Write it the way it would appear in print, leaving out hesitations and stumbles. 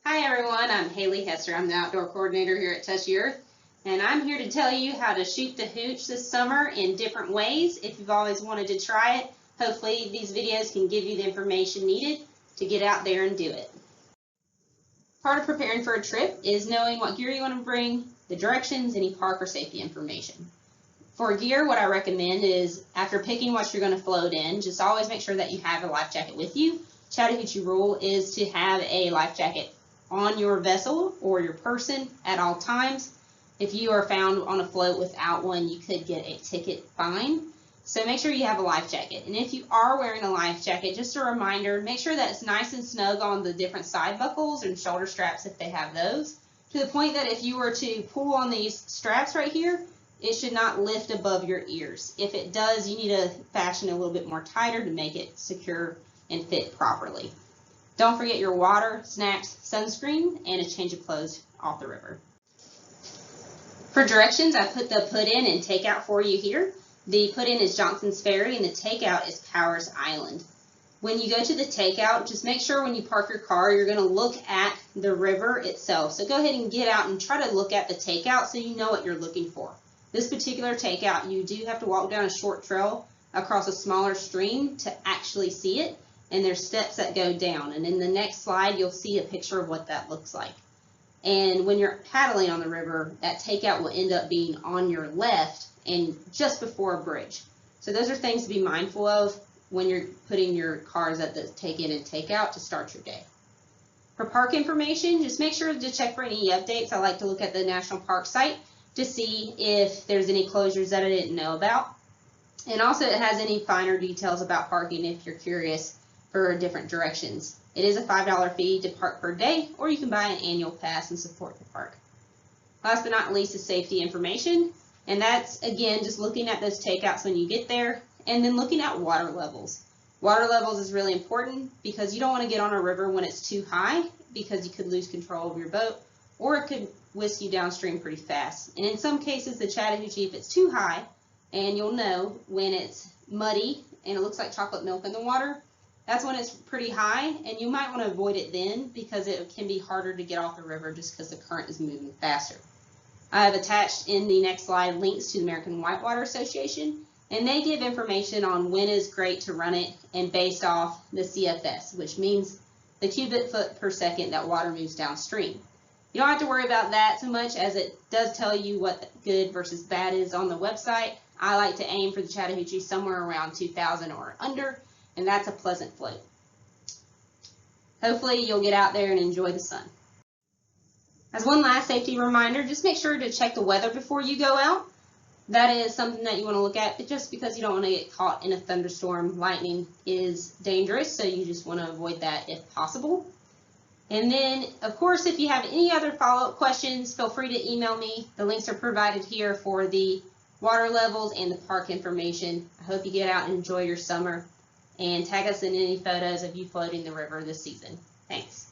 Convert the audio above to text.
Hi everyone, I'm Haley Hester. I'm the outdoor coordinator here at Touch the Earth, and I'm here to tell you how to shoot the hooch this summer in different ways. If you've always wanted to try it, hopefully these videos can give you the information needed to get out there and do it. Part of preparing for a trip is knowing what gear you want to bring, the directions, any park or safety information. For gear, what I recommend is after picking what you're going to float in, just always make sure that you have a life jacket with you. Chattahoochee rule is to have a life jacket on your vessel or your person at all times. If you are found on a float without one, you could get a ticket fine. So make sure you have a life jacket. And if you are wearing a life jacket, just a reminder, make sure that it's nice and snug on the different side buckles and shoulder straps if they have those, to the point that if you were to pull on these straps right here, it should not lift above your ears. If it does, you need to fashion it a little bit more tighter to make it secure and fit properly. Don't forget your water, snacks, sunscreen, and a change of clothes off the river. For directions, I put the put in and takeout for you here. The put in is Johnson's Ferry and the takeout is Powers Island. When you go to the takeout, just make sure when you park your car, you're going to look at the river itself. So go ahead and get out and try to look at the takeout so you know what you're looking for. This particular takeout, you do have to walk down a short trail across a smaller stream to actually see it, and there's steps that go down. And in the next slide, you'll see a picture of what that looks like. And when you're paddling on the river, that takeout will end up being on your left and just before a bridge. So those are things to be mindful of when you're putting your cars at the take in and take out to start your day. For park information, just make sure to check for any updates. I like to look at the National Park site to see if there's any closures that I didn't know about. And also it has any finer details about parking if you're curious for different directions. It is a $5 fee to park per day, or you can buy an annual pass and support the park. Last but not least is safety information, and that's again just looking at those takeouts when you get there, and then looking at water levels. Water levels is really important because you don't want to get on a river when it's too high, because you could lose control of your boat, or it could whisk you downstream pretty fast. And in some cases, the Chattahoochee, if it's too high, and you'll know when it's muddy and it looks like chocolate milk in the water, that's when it's pretty high, and you might want to avoid it then because it can be harder to get off the river just because the current is moving faster. I have attached in the next slide links to the American Whitewater Association, and they give information on when is great to run it and based off the CFS, which means the cubic foot per second that water moves downstream. You don't have to worry about that so much, as it does tell you what good versus bad is on the website. I like to aim for the Chattahoochee somewhere around 2,000 or under, and that's a pleasant float. Hopefully you'll get out there and enjoy the sun. As one last safety reminder, just make sure to check the weather before you go out. That is something that you want to look at, just because you don't want to get caught in a thunderstorm. Lightning is dangerous, so you just want to avoid that if possible. And then, of course, if you have any other follow-up questions, feel free to email me. The links are provided here for the water levels and the park information. I hope you get out and enjoy your summer, and tag us in any photos of you floating the river this season. Thanks.